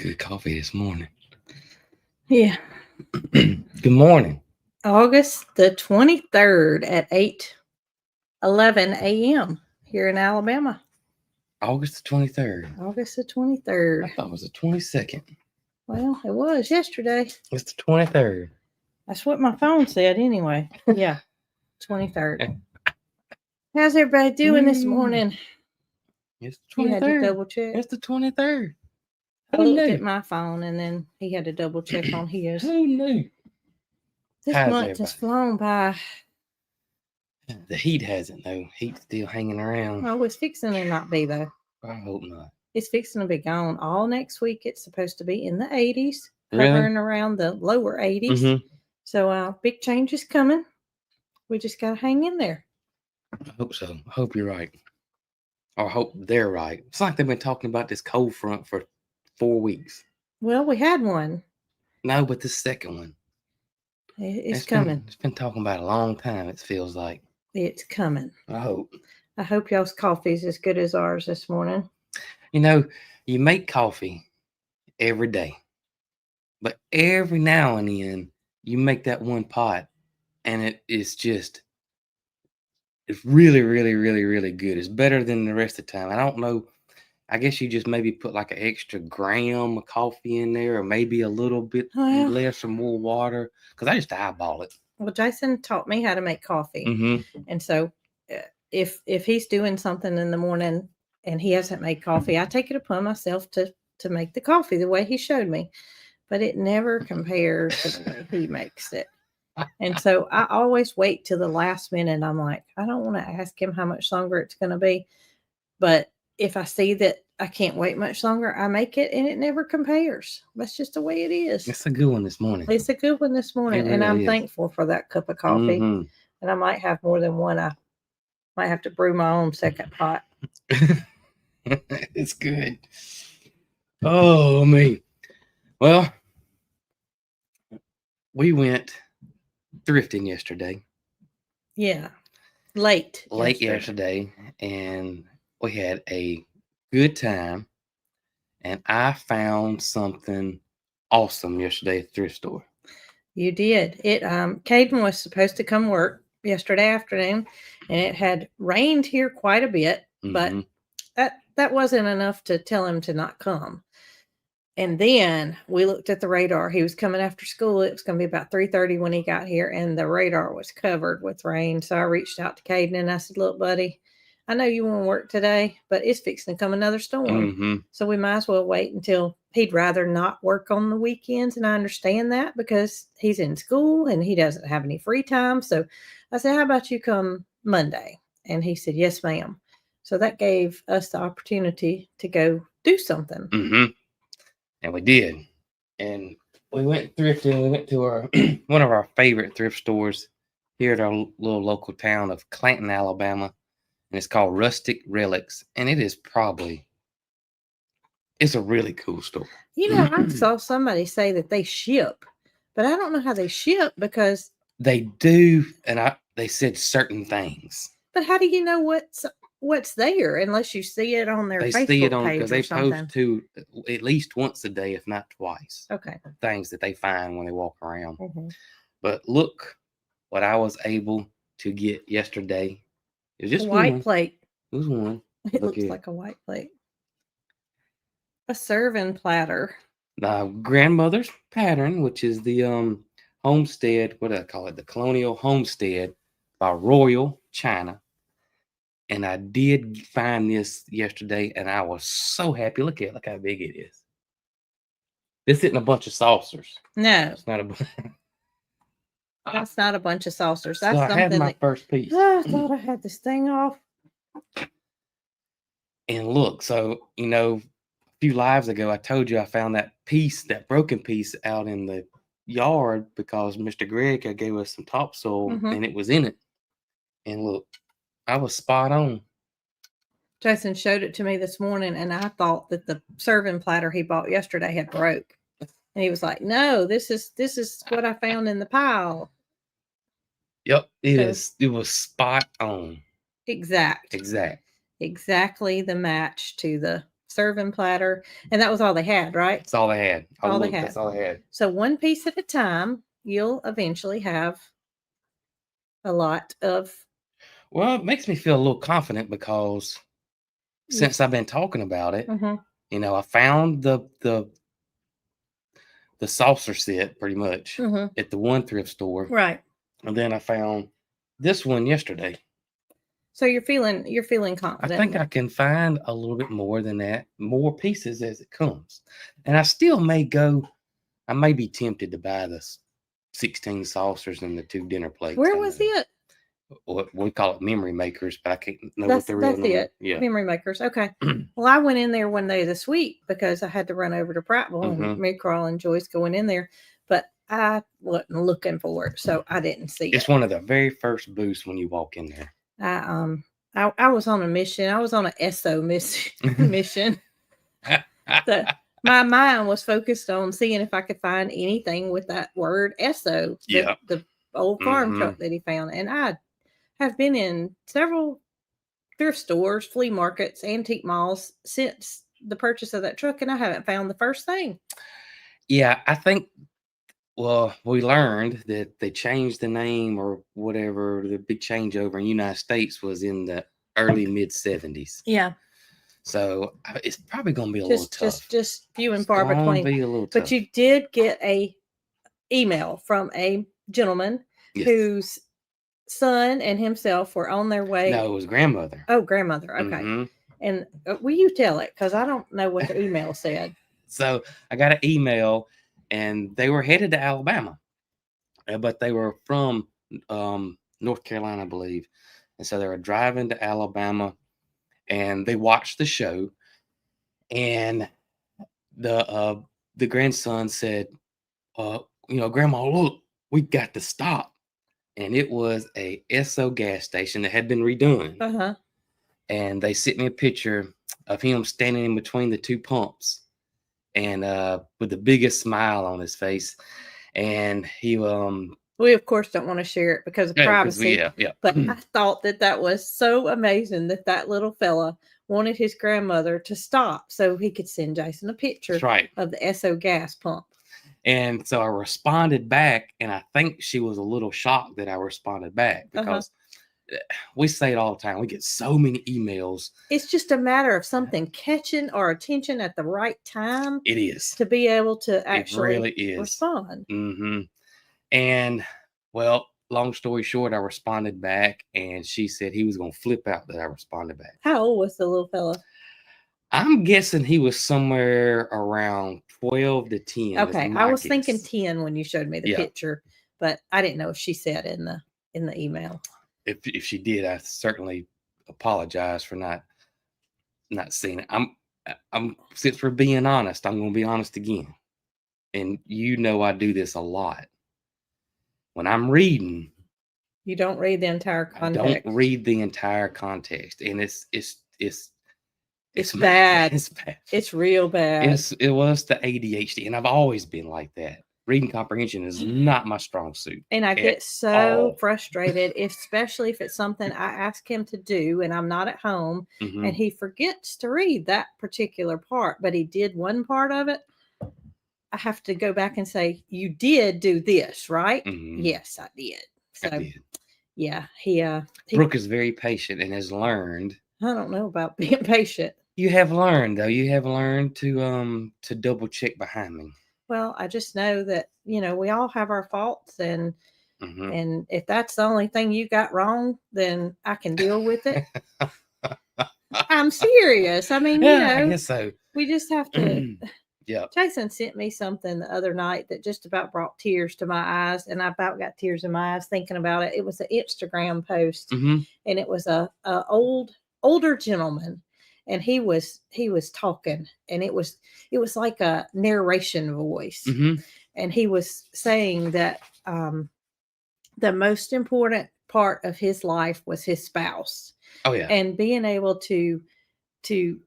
Good coffee this morning. Yeah. Good morning. August the 23rd at 8:11 a.m. here in Alabama. August the 23rd. August the I 23rd. thought it was the 22nd. Well, it was yesterday. It's the 23rd. That's what my phone said anyway. Yeah, 23rd. How's everybody doing this morning? It's the He had to 23rd. double check. It's the 23rd. I Who looked knew? at my phone and then he had to double check on his. Who knew? This How's month has flown by. The heat hasn't, though. Heat's still hanging around. Oh, it's fixing to not be, though. I hope not. It's fixing to be gone. All next week, it's supposed to be in the 80s, Really? hovering around the lower 80s. Mm-hmm. So, big change is coming. We just got to hang in there. I hope so. I hope you're right. Or I hope they're right. It's like they've been talking about this cold front for 4 weeks. Well, we had one. No, but the second one. It's coming. It's been talking about a long time, it feels like. It's coming. I hope. I hope y'all's coffee is as good as ours this morning. You know, you make coffee every day, but every now and then you make that one pot and it's really, really, really, really good. It's better than the rest of the time. I don't know. I guess you just maybe put like an extra gram of coffee in there, or maybe a little bit less or more water, because I just eyeball it. Well, Jason taught me how to make coffee. Mm-hmm. And so if he's doing something in the morning and he hasn't made coffee, I take it upon myself to make the coffee the way he showed me. But it never compares to the way he makes it. And so I always wait till the last minute. I'm like, I don't want to ask him how much longer it's going to be. But if I see that I can't wait much longer, I make it and it never compares. That's just the way it is. It's a good one this morning. It's a good one this morning. Really and I'm is. thankful for that cup of coffee. Mm-hmm. And I might have more than one. I might have to brew my own second pot. It's good. Oh, me. Well, we went thrifting yesterday. Yeah. Late yesterday, and we had a good time, and I found something awesome yesterday at the thrift store. You did. Caden was supposed to come work yesterday afternoon, and it had rained here quite a bit, but that wasn't enough to tell him to not come. And then we looked at the radar. He was coming after school. It was going to be about 3:30 when he got here, and the radar was covered with rain. So I reached out to Caden and I said, "Look, buddy, I know you want to work today, but it's fixing to come another storm. Mm-hmm. So we might as well wait until he'd rather not work on the weekends." And I understand that because he's in school and he doesn't have any free time. So I said, "How about you come Monday?" And he said, "Yes, ma'am." So that gave us the opportunity to go do something. Mm-hmm. And we did. And we went thrifting. We went to our one of our favorite thrift stores here at our little local town of Clanton, Alabama. And it's called Rustic Relics. And it's a really cool store. You know, I saw somebody say that they ship, but I don't know how they ship because they do. And they said certain things. But how do you know what's there unless you see it on their Facebook see it on page because they something. post to at least once a day, if not twice. Okay. Things that they find when they walk around. Mm-hmm. But look what I was able to get yesterday. It was just a white one. plate. It was one. It looks like a white plate. A serving platter. Grandmother's pattern, which is the homestead. What do I call it? The Colonial Homestead by Royal China. And I did find this yesterday, and I was so happy. Look how big it is. This isn't a bunch of saucers. No, it's not a. That's not a bunch of saucers. That's so I something. had my first piece. I thought I had this thing off. And look, so a few lives ago, I told you I found that broken piece out in the yard because Mr. Greg gave us some topsoil, and it was in it. And look. I was spot on. Jason showed it to me this morning, and I thought that the serving platter he bought yesterday had broke. And he was like, "No, this is what I found in the pile." Yep, it was spot on. Exactly the match to the serving platter, and that was all they had, right? That's all they had. All they had. That's all they had. So one piece at a time, you'll eventually have a lot of. Well, it makes me feel a little confident because since I've been talking about it, I found the saucer set pretty much at the one thrift store. Right. And then I found this one yesterday. So you're feeling confident. I think I can find a little bit more than that, more pieces as it comes. And I still may be tempted to buy the 16 saucers and the 2 dinner plates. Where was it? We call it memory makers, but I can't know what the real name is. Yeah. Memory makers. Okay. Well, I went in there one day this week because I had to run over to Prattville and me, Carl, and Joyce going in there, but I wasn't looking for it, so I didn't see it. It's one of the very first booths when you walk in there. I was on a mission. I was on an SO mission. My mind was focused on seeing if I could find anything with that word SO. The old farm truck that he found, and I have been in several thrift stores, flea markets, antique malls since the purchase of that truck, and I haven't found the first thing. Yeah, I think, well, we learned that they changed the name or whatever. The big changeover in the United States was in the early mid-70s. Yeah. So it's probably going to be a little tough. Just few and far between. Be a little but tough. You did get a email from a gentleman whose son and himself were on their way. No, it was grandmother. Oh, grandmother. Okay. And will you tell it? Because I don't know what the email said. So I got an email, and they were headed to Alabama, but they were from North Carolina, I believe. And so they were driving to Alabama, and they watched the show, and the grandson said, Grandma, look, we got to stop. And it was a SO gas station that had been redone. And they sent me a picture of him standing in between the 2 pumps, and with the biggest smile on his face. And he we of course don't want to share it because of privacy. But I thought that was so amazing that little fella wanted his grandmother to stop so he could send Jason a picture of the SO gas pump. And so I responded back, and I think she was a little shocked that I responded back because we say it all the time. We get so many emails. It's just a matter of something catching our attention at the right time. It is. To be able to actually really respond. And, well, long story short, I responded back, and she said he was going to flip out that I responded back. How old was the little fella? I'm guessing he was somewhere around 12 to 10. Okay, I was thinking 10 when you showed me the picture, but I didn't know if she said in the email. If she did, I certainly apologize for not seeing it. I'm since we're being honest, I'm going to be honest again. And I do this a lot. When I'm reading, you don't read the entire context. I don't read the entire context, and it's bad. It's bad. It's real bad. It was the ADHD, and I've always been like that. Reading comprehension is not my strong suit. And I get so frustrated, especially if it's something I ask him to do and I'm not at home, and he forgets to read that particular part, but he did one part of it. I have to go back and say, you did do this, right? Yes, I did. So, I did. Yeah, Brooke is very patient and has learned. I don't know about being patient. You have learned, though. You have learned to double check behind me. Well, I just know that, we all have our faults, and if that's the only thing you got wrong, then I can deal with it. I'm serious. I mean, I guess so. We just have to. Yeah. Jason sent me something the other night that just about brought tears to my eyes, and I about got tears in my eyes thinking about it. It was an Instagram post, and it was a older gentleman, and he was talking, and it was like a narration voice, and he was saying that the most important part of his life was his spouse. Oh yeah. And being able to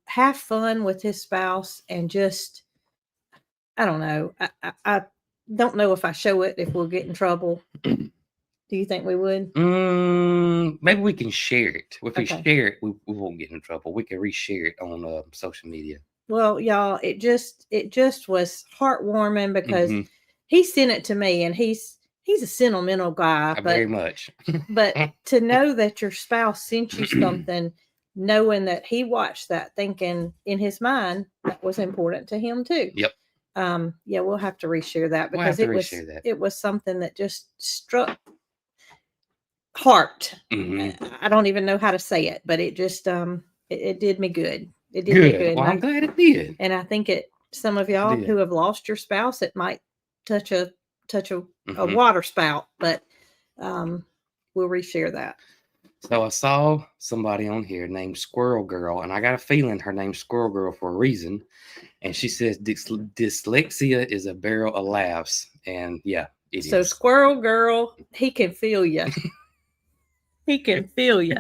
have fun with his spouse, and just, I don't know. I don't know if I show it, if we'll get in trouble. Do you think we would? Maybe we can share it. If we share it, we won't get in trouble. We can reshare it on social media. Well, y'all, it just was heartwarming because Mm-hmm. he sent it to me, and he's a sentimental guy, Very much. but to know that your spouse sent you something, knowing that he watched that, thinking in his mind that was important to him too. Yep. Yeah, we'll have to reshare that We'll have because to reshare that. it was something that just struck heart. Mm-hmm. I don't even know how to say it, but it just it did me good. It did me Good. good. Well, I'm glad it did. And I think some of y'all did. who have lost your spouse, it might touch a Mm-hmm. water spout, but we'll reshare that. So I saw somebody on here named Squirrel Girl, and I got a feeling her name's Squirrel Girl for a reason. And she says dyslexia is a barrel of laughs, and yeah, it So is. Squirrel Girl, he can feel you. He can feel you.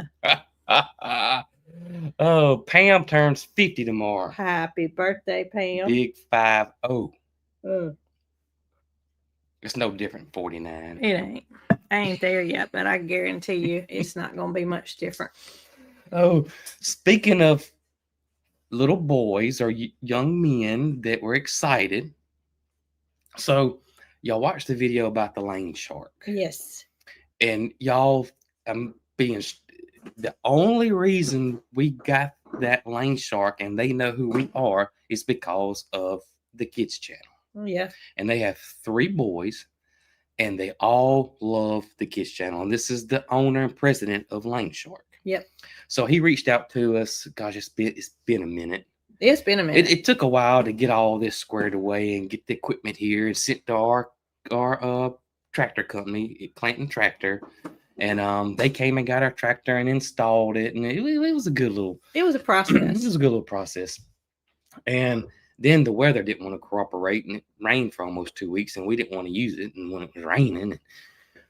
Oh, Pam turns 50 tomorrow. Happy birthday, Pam. Big 5-0. Mm. It's no different than 49. It ain't. I ain't there yet, but I guarantee you it's not going to be much different. Oh, speaking of little boys or young men that were excited. So, y'all watched the video about the lane shark. Yes. And y'all, being the only reason we got that lane shark and they know who we are is because of the kids channel. Yeah. And they have 3 boys and they all love the kids channel. And this is the owner and president of Lane Shark. Yep. So he reached out to us. Gosh, it's been a minute. It's been a minute. It took a while to get all this squared away and get the equipment here and sent to our tractor company, Clanton Tractor. And they came and got our tractor and installed it. And it was a good little... It was a process. It was a good little process. And then the weather didn't want to cooperate, and it rained for almost 2 weeks, and we didn't want to use it. And when it was raining...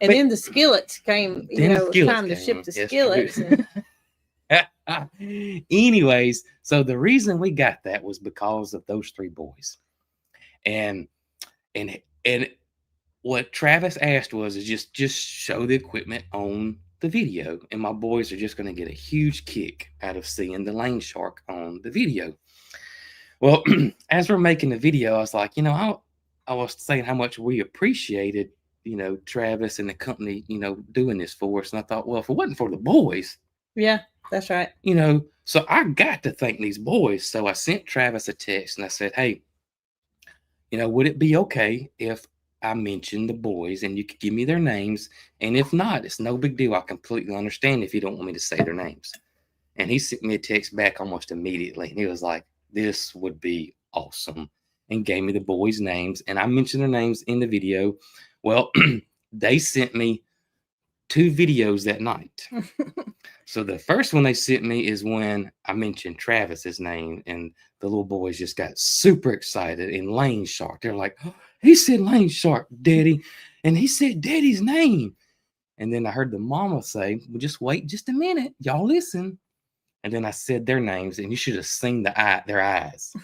And then the skillets came, it was time to ship the skillets. Anyways, so the reason we got that was because of those 3 boys. And what Travis asked was just show the equipment on the video, and my boys are just going to get a huge kick out of seeing the lane shark on the video. Well, as we're making the video, I was like, I was saying how much we appreciated, Travis and the company, doing this for us. And I thought, well, if it wasn't for the boys. Yeah, that's right. So I got to thank these boys. So I sent Travis a text and I said, hey, would it be okay if I mentioned the boys and you could give me their names? And if not, it's no big deal. I completely understand if you don't want me to say their names. And he sent me a text back almost immediately. And he was like, this would be awesome. And gave me the boys' names. And I mentioned their names in the video. Well, they sent me 2 videos that night. So the first one they sent me is when I mentioned Travis's name, and the little boys just got super excited. And Lane Shark, they're like, oh, he said Lane Shark, Daddy. And he said Daddy's name. And then I heard the mama say, well, just wait just a minute. Y'all listen. And then I said their names, and you should have seen their eyes.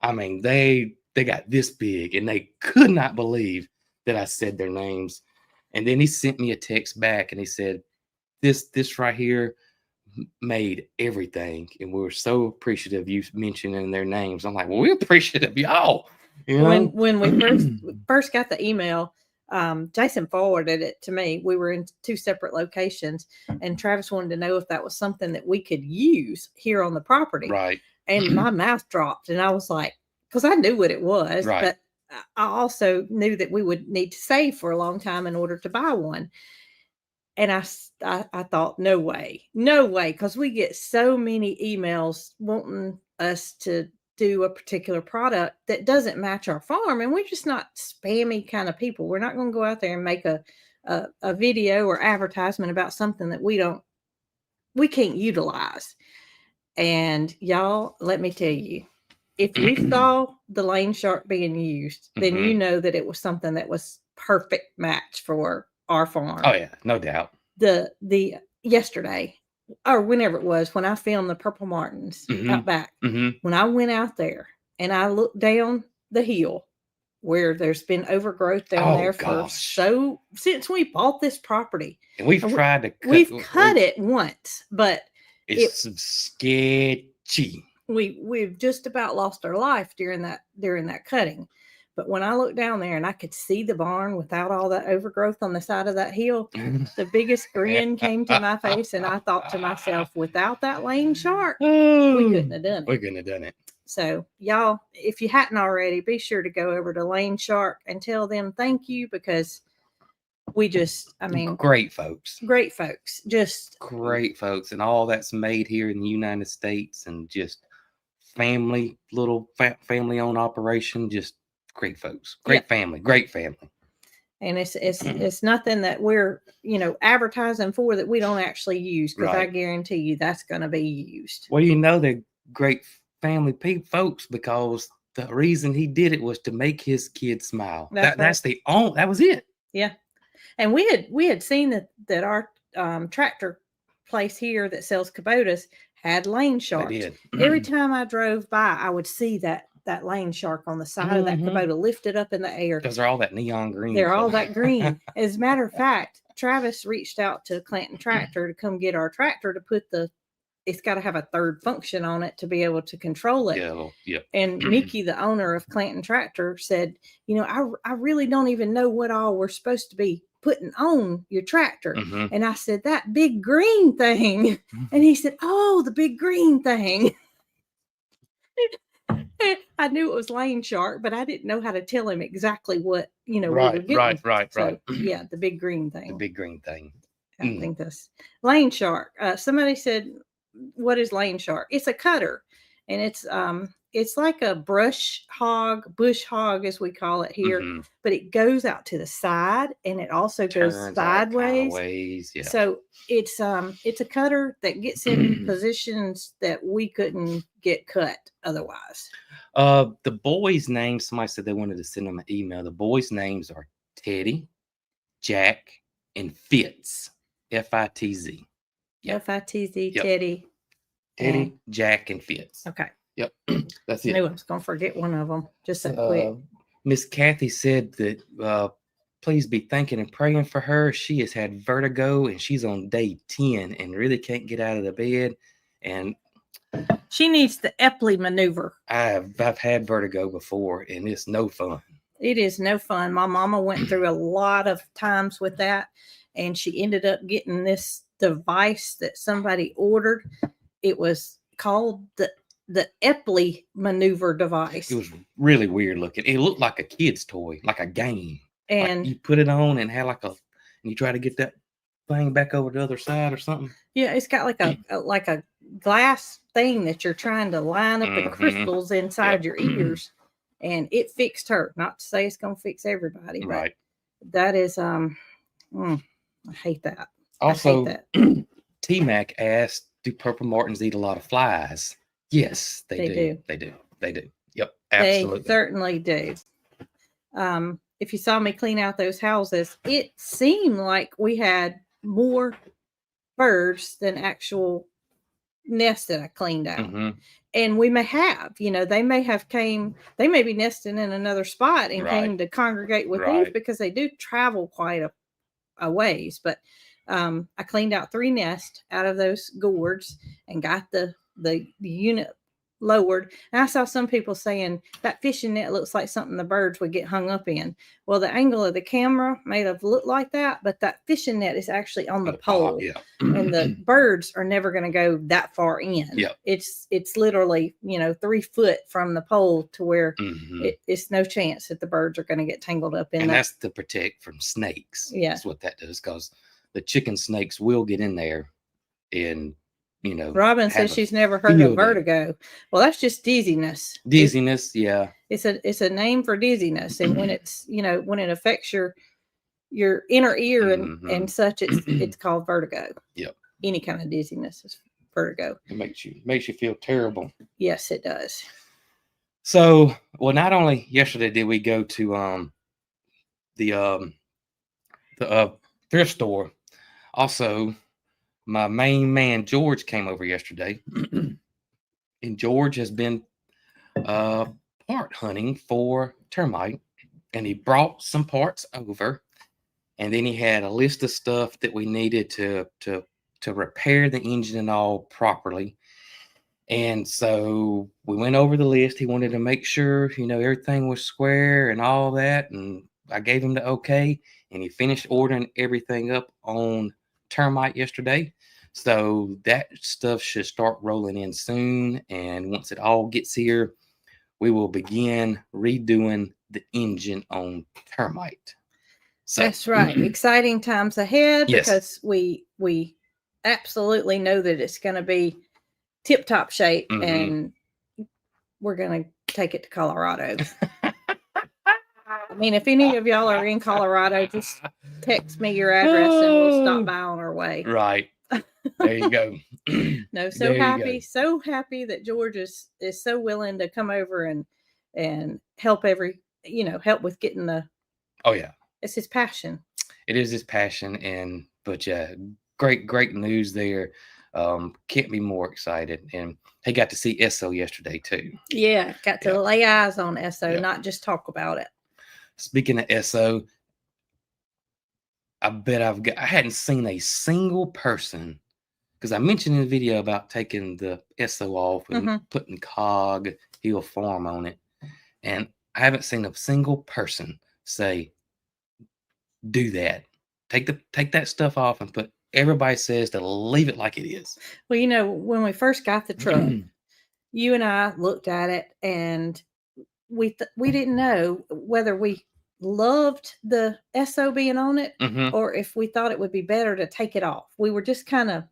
I mean, they got this big, and they could not believe that I said their names. And then he sent me a text back, and he said, this right here made everything, and we were so appreciative of you mentioning their names. I'm like, well, we're appreciative of y'all. When we first got the email, Jason forwarded it to me. We were in 2 separate locations, and Travis wanted to know if that was something that we could use here on the property. Right. And my mouth dropped, and I was like, because I knew what it was, right. But I also knew that we would need to save for a long time in order to buy one. And I thought, no way, because we get so many emails wanting us to do a particular product that doesn't match our farm, and we're just not spammy kind of people. We're not going to go out there and make a video or advertisement about something that we can't utilize. And y'all, let me tell you, if you saw the lane shark being used, then you know that it was something that was perfect match for our farm. Oh yeah, no doubt. The yesterday, or whenever it was, when I filmed the Purple Martins out back, when I went out there and I looked down the hill where there's been overgrowth down there since we bought this property. And we've tried to cut it once, but it's sketchy. we've just about lost our life during that cutting. But when I looked down there and I could see the barn without all that overgrowth on the side of that hill, the biggest grin came to my face, and I thought to myself, without that lane shark, we couldn't have done it. We couldn't have done it. So y'all, if you hadn't already, be sure to go over to Lane Shark and tell them thank you, because great folks. Just great folks, and all that's made here in the United States, and just family owned operation. Just great folks, great family. And it's nothing that we're advertising for that we don't actually use, because I guarantee you that's going to be used. Well, they're great family folks, because the reason he did it was to make his kids smile. That was it. Yeah. And we had seen that our tractor place here that sells Kubotas had lane sharks. Every time I drove by, I would see that lane shark on the side of that Kubota lifted up in the air. Because they're all that neon green. They're all that green. As a matter of fact, Travis reached out to Clanton Tractor to come get our tractor to put it's got to have a third function on it to be able to control it. Yeah. And Mickey, the owner of Clanton Tractor, said, I really don't even know what all we're supposed to be putting on your tractor. And I said, that big green thing. And he said, oh, the big green thing. I knew it was lane shark, but I didn't know how to tell him exactly what, we were getting. Right. Yeah, the big green thing. The big green thing. I think that's lane shark. Somebody said, what is lane shark? It's a cutter, and it's like a bush hog, as we call it here, but it goes out to the side, and it also goes sideways. Yeah. So it's a cutter that gets in positions that we couldn't get cut otherwise. The boys' names, somebody said they wanted to send them an email. The boys' names are Teddy, Jack, and Fitz. F-I-T-Z. Yep. F-I-T-Z, yep. Teddy, Jack, and Fitz. Okay. Yep. That's it. I knew I was going to forget one of them. Just that quick. Miss Kathy said that please be thanking and praying for her. She has had vertigo, and she's on day 10 and really can't get out of the bed. And she needs the Epley maneuver. I've had vertigo before, and it's no fun. It is no fun. My mama went through a lot of times with that, and she ended up getting this device that somebody ordered. It was called the Epley maneuver device. It was really weird looking. It looked like a kid's toy, like a game. And like you put it on and had and you try to get that thing back over the other side or something. Yeah, it's got like a glass thing that you're trying to line up the crystals inside your ears, and it fixed her. Not to say it's gonna fix everybody, right? But that is I hate that. Also, T-Mac asked, do purple martins eat a lot of flies? Yes, they do. They do. Yep, absolutely. They certainly do. If you saw me clean out those houses, it seemed like we had more birds than actual nests that I cleaned out. And we may have, they may be nesting in another spot and came to congregate with these, because they do travel quite a ways. But I cleaned out 3 nests out of those gourds and got the unit lowered. And I saw some people saying that fishing net looks like something the birds would get hung up in. Well, the angle of the camera made it look like that, but that fishing net is actually on the pole. And the birds are never going to go that far in. It's literally 3 foot from the pole to where it's no chance that the birds are going to get tangled up in and that. That's to protect from snakes. That's what that does, because the chicken snakes will get in there and Robin says she's never heard of vertigo. Well, that's just dizziness. It's a name for dizziness, and when it's when it affects your inner ear and such, it's called vertigo. Yep. Any kind of dizziness is vertigo. It makes you feel terrible. Yes, it does. So, well, not only yesterday did we go to the thrift store, also my main man George came over yesterday, and George has been part hunting for termite, and he brought some parts over, and then he had a list of stuff that we needed to repair the engine and all properly. And so we went over the list. He wanted to make sure, everything was square and all that. And I gave him the okay. And he finished ordering everything up on termite yesterday. So that stuff should start rolling in soon. And once it all gets here, we will begin redoing the engine on termite. So That's right. Exciting times ahead yes. because we absolutely know that it's going to be tip top shape and we're going to take it to Colorado. I mean, if any of y'all are in Colorado, just text me your address and we'll stop by on our way. Right. There you go. No, so happy that George is so willing to come over and help help with getting the. Oh yeah. It's his passion. It is his passion, but yeah, great news there. Can't be more excited. And he got to see Esso yesterday too. Yeah, got to lay eyes on Esso, not just talk about it. Speaking of Esso, I bet I hadn't seen a single person, because I mentioned in the video about taking the Esso off and putting cog heel form on it, and I haven't seen a single person say, do that. Take that stuff off and put. Everybody says to leave it like it is. Well, when we first got the truck, you and I looked at it and we didn't know whether we loved the Esso being on it or if we thought it would be better to take it off. We were just kind of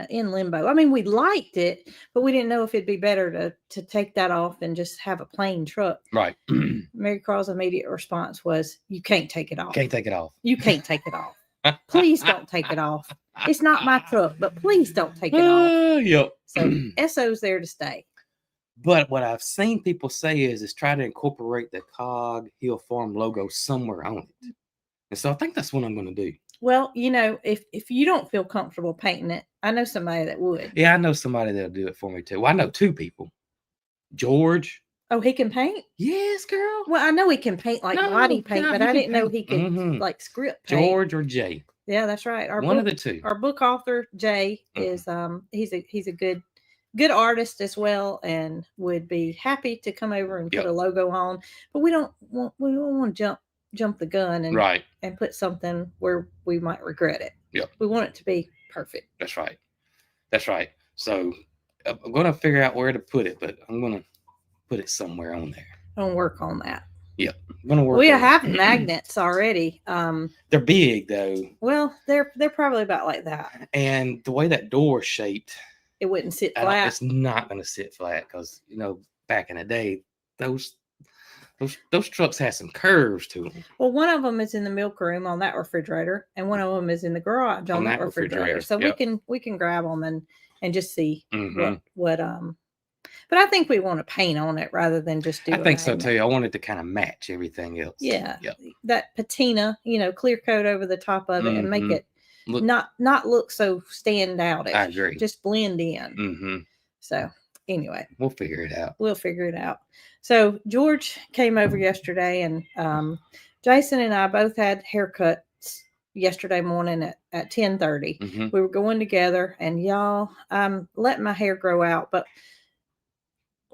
in limbo. I mean, we liked it, but we didn't know if it'd be better to take that off and just have a plain truck. Right. Mary Carl's immediate response was, you can't take it off. Can't take it off. You can't take it off. Please don't take it off. It's not my truck, but please don't take it off. Yep. So Esso's there to stay. But what I've seen people say is try to incorporate the cog heel form logo somewhere on it. And so I think that's what I'm going to do. Well, if you don't feel comfortable painting it, I know somebody that would. Yeah, I know somebody that'll do it for me too. Well, I know two people. George. Oh, he can paint? Yes, girl. Well, I know he can paint body paint, but I didn't know he could script paint. George or Jay. Yeah, that's right. One of the two. Our book author, Jay, is he's a good artist as well and would be happy to come over and put a logo on. But we don't want to jump the gun and put something where we might regret it. Yep. We want it to be perfect. That's right. So I'm going to figure out where to put it, but I'm going to put it somewhere on there. I'm going to work on that. Yep. I'm going to work. We have magnets already. They're big though. Well, they're probably about like that. And the way that door is shaped, it wouldn't sit flat. It's not going to sit flat because back in the day, those trucks had some curves to them. Well, one of them is in the milk room on that refrigerator, and one of them is in the garage on that refrigerator. So we can grab them and just see what. But I think we want to paint on it rather than just do. I think so too. I wanted to kind of match everything else. Yeah, that patina, clear coat over the top of it and make it not look so stand out. I agree. Just blend in. So anyway, we'll figure it out. So George came over yesterday, and Jason and I both had haircuts yesterday morning at 10:30. We were going together, and y'all, I'm letting my hair grow out, but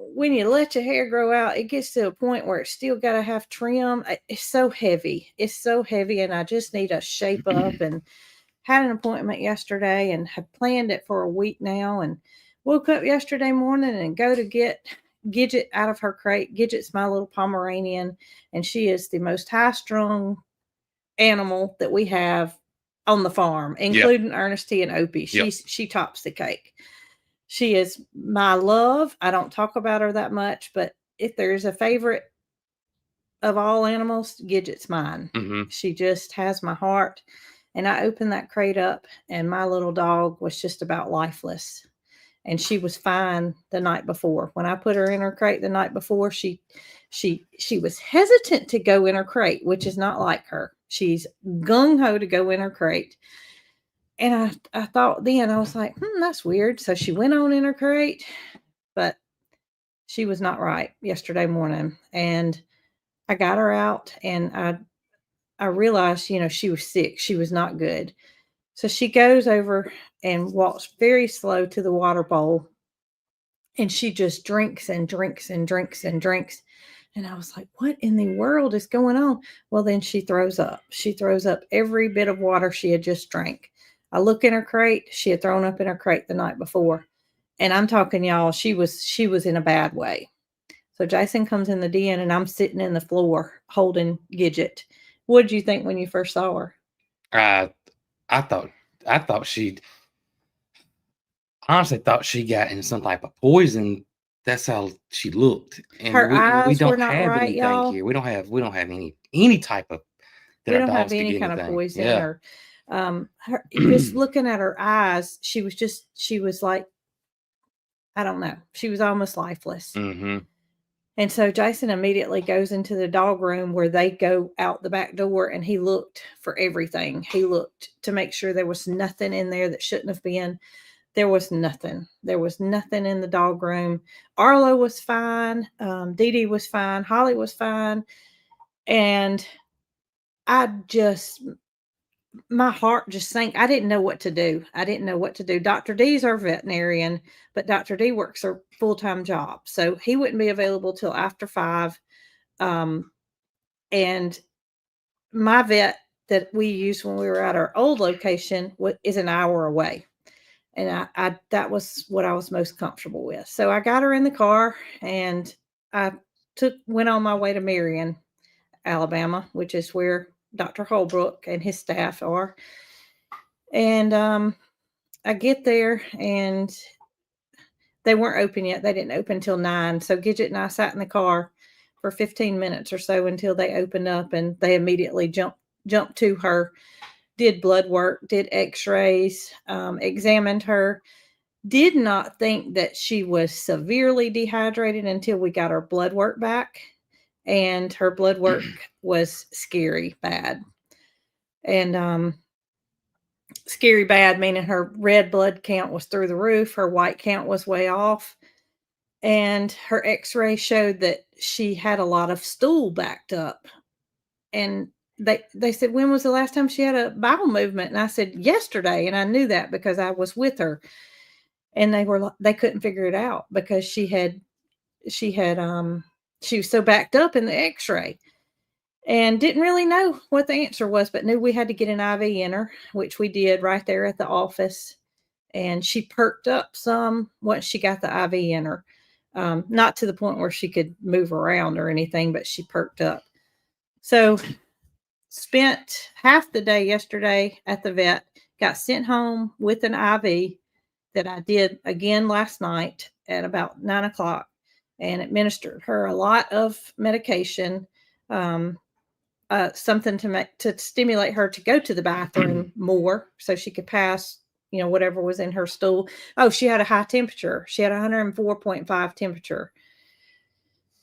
when you let your hair grow out, it gets to a point where it's still got to have trim. It's so heavy. And I just need to shape up, and had an appointment yesterday and have planned it for a week now, and woke up yesterday morning and go to get Gidget out of her crate. Gidget's my little Pomeranian, and she is the most high-strung animal that we have on the farm, including Ernestine and Opie. She tops the cake. She is my love. I don't talk about her that much, but if there's a favorite of all animals, Gidget's mine. She just has my heart. And I opened that crate up, and my little dog was just about lifeless. And she was fine the night before. When I put her in her crate the night before, she was hesitant to go in her crate, which is not like her. She's gung-ho to go in her crate. And I thought then, I was like, that's weird. So she went on in her crate, but she was not right yesterday morning. And I got her out, and I realized, she was sick. She was not good. So she goes over and walks very slow to the water bowl And she just drinks and drinks and drinks and drinks. And I was like, what in the world is going on? Well, then she throws up. She throws up every bit of water she had just drank. I look in her crate. She had thrown up in her crate the night before. And I'm talking, y'all, she was in a bad way. So Jason comes in the den and I'm sitting in the floor holding Gidget. What did you think when you first saw her? I thought she'd honestly thought she got in some type of poison. That's how she looked. And Her we eyes don't were not have right, anything y'all. here. We don't have any type of that We our don't have dogs could any get kind of anything. poison Yeah. or just looking at her eyes, she was like, I don't know. She was almost lifeless. Mm-hmm. And so Jason immediately goes into the dog room where they go out the back door, and he looked for everything. He looked to make sure there was nothing in there that shouldn't have been. There was nothing. There was nothing in the dog room. Arlo was fine. Dee Dee was fine. Holly was fine. And my heart just sank. I didn't know what to do. Dr. D's our veterinarian, but Dr. D works a full-time job. So he wouldn't be available till after 5. And my vet that we used when we were at our old location is an hour away. And I that was what I was most comfortable with. So I got her in the car and I went on my way to Marion, Alabama, which is where Dr. Holbrook and his staff are. And I get there and they weren't open yet. They didn't open until 9. So Gidget and I sat in the car for 15 minutes or so until they opened up, and they immediately jumped to her, did blood work, did x-rays, examined her. Did not think that she was severely dehydrated until we got her blood work back. And her blood work was scary bad. And scary bad meaning her red blood count was through the roof. Her white count was way off. And her x-ray showed that she had a lot of stool backed up. And they said, when was the last time she had a bowel movement? And I said, yesterday. And I knew that because I was with her. And they couldn't figure it out because she was so backed up in the x-ray and didn't really know what the answer was, but knew we had to get an IV in her, which we did right there at the office. And she perked up some once she got the IV in her. Not to the point where she could move around or anything, but she perked up. So spent half the day yesterday at the vet, got sent home with an IV that I did again last night at about 9 o'clock, and administered her a lot of medication, something to stimulate her to go to the bathroom more so she could pass, whatever was in her stool. Oh, she had a high temperature. She had 104.5 temperature.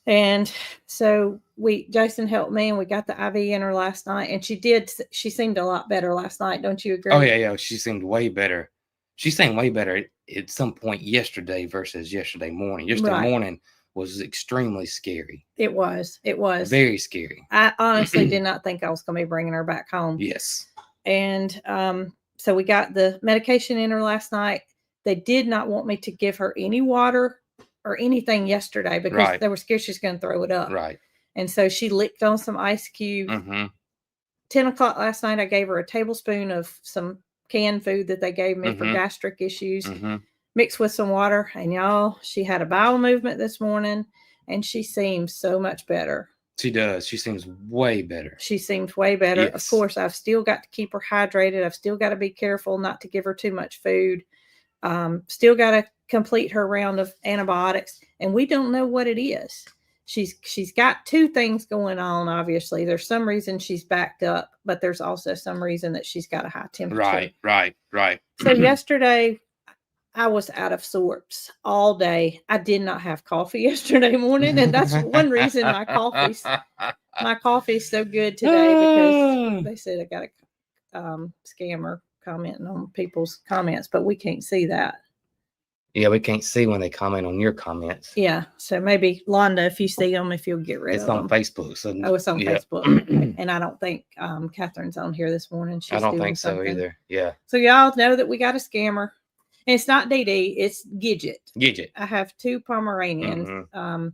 And so Jason helped me and we got the IV in her last night, and she seemed a lot better last night. Don't you agree? Oh yeah. She seemed way better. She seemed way better at some point yesterday versus yesterday morning. Yesterday morning was extremely scary. It was very scary. I honestly did not think I was going to be bringing her back home. Yes. And so we got the medication in her last night. They did not want me to give her any water or anything yesterday because they were scared she's going to throw it up. Right. And so she licked on some ice cubes. 10 o'clock last night, I gave her a tablespoon of some canned food that they gave me for gastric issues, mixed with some water. And y'all, she had a bowel movement this morning, and she seems so much better. She does. She seems way better. She seems way better. Yes. Of course, I've still got to keep her hydrated. I've still got to be careful not to give her too much food. Still got to complete her round of antibiotics, and we don't know what it is. She's got 2 things going on. Obviously, there's some reason she's backed up, but there's also some reason that she's got a high temperature. Right. So yesterday, I was out of sorts all day. I did not have coffee yesterday morning, and that's one reason my coffee's so good today, because they said I got a scammer commenting on people's comments, but we can't see that. Yeah, we can't see when they comment on your comments. Yeah, so maybe Londa, if you see them, if you'll get rid of them. It's on Facebook. So it's on Facebook. And I don't think Catherine's on here this morning. I don't think so either. Yeah. So y'all know that we got a scammer. It's not Dee Dee, it's Gidget. Gidget. I have 2 Pomeranians. Mm-hmm.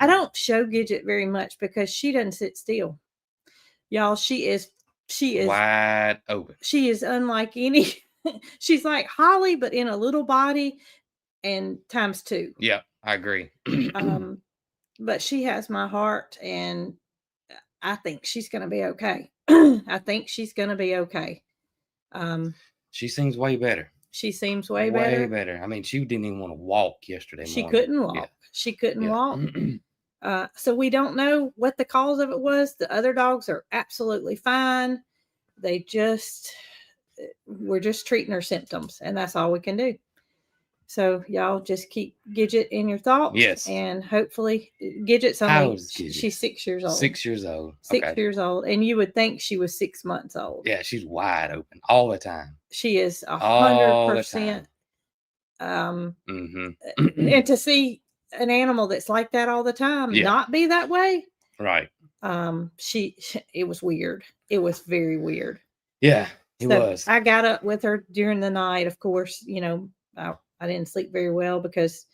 I don't show Gidget very much because she doesn't sit still. Y'all, she is wide open. She is unlike any. She's like Holly, but in a little body and times 2. Yeah, I agree. But she has my heart, and I think she's going to be okay. I think she's going to be okay. She seems way better. She seems way better. Way better. I mean, she didn't even want to walk yesterday morning. She couldn't walk. Yeah. She couldn't walk. So we don't know what the cause of it was. The other dogs are absolutely fine. We're just treating her symptoms, and that's all we can do. So y'all just keep Gidget in your thoughts. Yes. And hopefully Gidget's only, she's 6 years old. 6 years old. 6 years old. And you would think she was 6 months old. Yeah, she's wide open all the time. She is 100%. And to see an animal that's like that all the time not be that way. Right. It was weird. It was very weird. Yeah, it was. I got up with her during the night. Of course, I didn't sleep very well because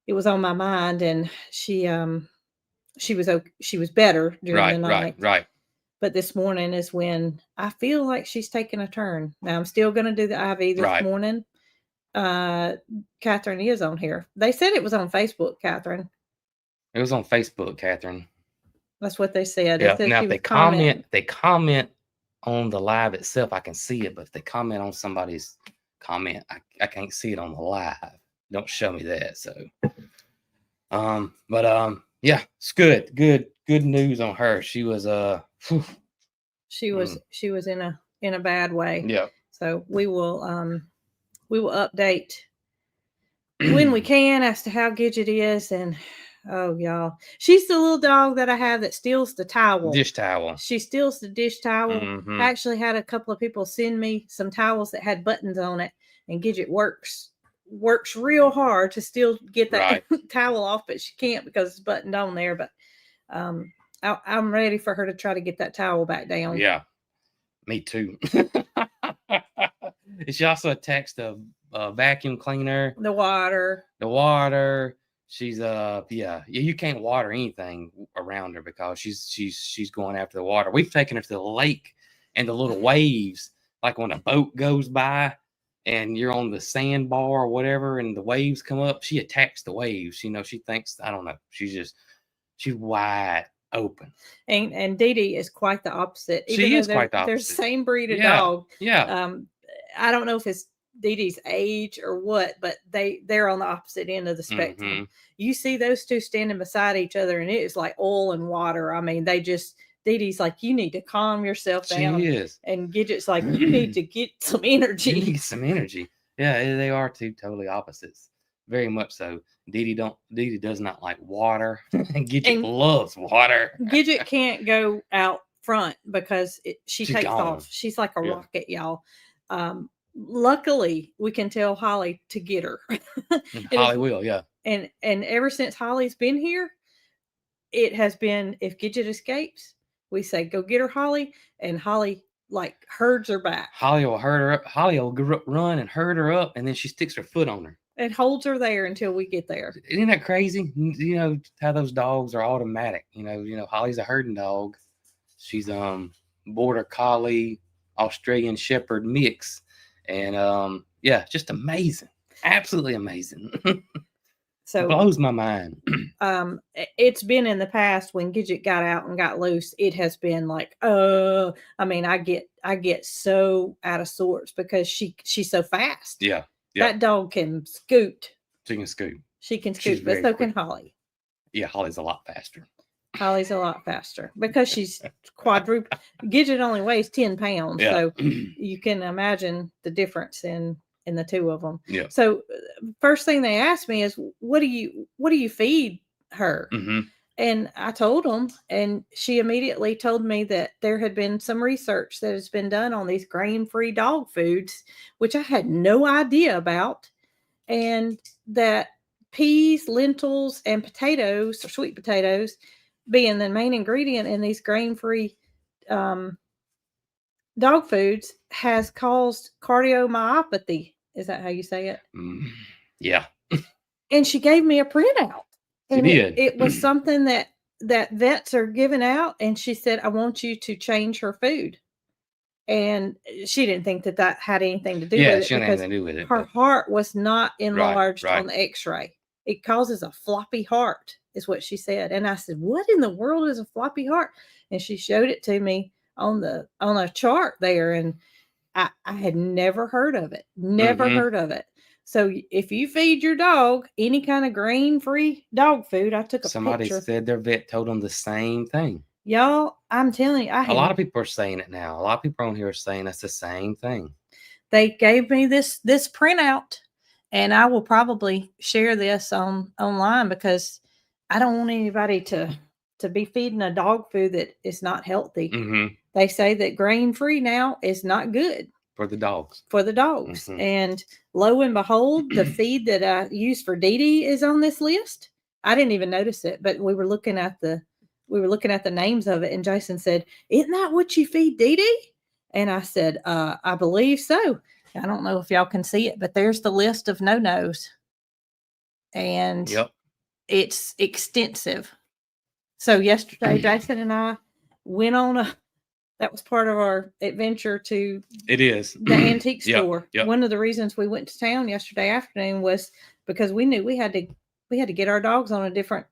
it was on my mind, and she was better during the night. Right. But this morning is when I feel like she's taking a turn. Now I'm still going to do the IV this morning. Catherine is on here. They said it was on Facebook, Catherine. It was on Facebook, Catherine. That's what they said. Yeah. Now if they comment on the live itself, I can see it. But if they comment on somebody's comment, I can't see it on the live. Don't show me that. So yeah, it's good news on her. She was she was in a bad way. Yeah. So we will update when we can as to how Gidget is. And oh y'all, she's the little dog that I have that steals the towel. Dish towel. She steals the dish towel. I actually had a couple of people send me some towels that had buttons on it, and Gidget works real hard to still get that towel off, but she can't because it's buttoned on there. But I'm ready for her to try to get that towel back down. Yeah, me too. She also attacks the vacuum cleaner, the water. She's you can't water anything around her because she's going after the water. We've taken her to the lake, and the little waves, like when a boat goes by and you're on the sandbar or whatever, and the waves come up, she attacks the waves. She thinks, I don't know, she's wide open. And Dee Dee is quite the opposite. She is quite the opposite. They're the same breed of dog. Yeah. I don't know if it's Dee Dee's age or what, but they're on the opposite end of the spectrum. You see those two standing beside each other, and it is like oil and water. I mean, Dee Dee's like, you need to calm yourself down. She is. And Gidget's like, you need to get some energy. You need some energy. Yeah, they are two totally opposites. Very much so. Dee Dee does not like water. And Gidget loves water. Gidget can't go out front because she takes gone. off. She's like a rocket, y'all. Luckily, we can tell Holly to get her. Holly will, yeah. And ever since Holly's been here, it has been, if Gidget escapes, we say, go get her, Holly. And Holly like herds her back. Holly will herd her up. Holly will run and herd her up, and then she sticks her foot on her. And holds her there until we get there. Isn't that crazy? You know how those dogs are automatic. Holly's a herding dog. She's border collie, Australian Shepherd mix. And just amazing. Absolutely amazing. So it blows my mind. It's been in the past when Gidget got out and got loose, it has been like, I get so out of sorts because she's so fast. Yeah. That dog can scoot. She can scoot. But so can Holly. Yeah, Holly's a lot faster. Because she's quadruple. Gidget only weighs 10 pounds. Yeah. So you can imagine the difference in the two of them. Yeah. So first thing they asked me is, what do you feed her? And I told them, and she immediately told me that there had been some research that has been done on these grain-free dog foods, which I had no idea about, and that peas, lentils, and potatoes, or sweet potatoes, being the main ingredient in these grain-free dog foods, has caused cardiomyopathy Is that how you say it? Yeah. And she gave me a printout. She And did. it was something that vets are giving out. And she said, I want you to change her food. And she didn't think that had anything to do with it. She didn't have because anything to do with it. her heart was not enlarged right. on the x-ray. It causes a floppy heart, is what she said. And I said, what in the world is a floppy heart? And she showed it to me on a chart there. And I had never heard of it. Never heard of it. So if you feed your dog any kind of grain-free dog food, I took a Somebody picture. said their vet told them the same thing. Y'all, I'm telling you, a lot of people are saying it now. A lot of people on here are saying that's the same thing. They gave me this printout, and I will probably share this online because I don't want anybody to be feeding a dog food that is not healthy. They say that grain-free now is not good for the dogs. And lo and behold, the feed that I use for Dee Dee is on this list. I didn't even notice it, but we were looking at the names of it, and Jason said, "Isn't that what you feed Dee Dee?" And I said, I believe so. I don't know if y'all can see it, but there's the list of no-nos. And it's extensive. So yesterday, Jason and I went on that was part of our adventure to the antique store. One of the reasons we went to town yesterday afternoon was because we knew we had to get our dogs on a different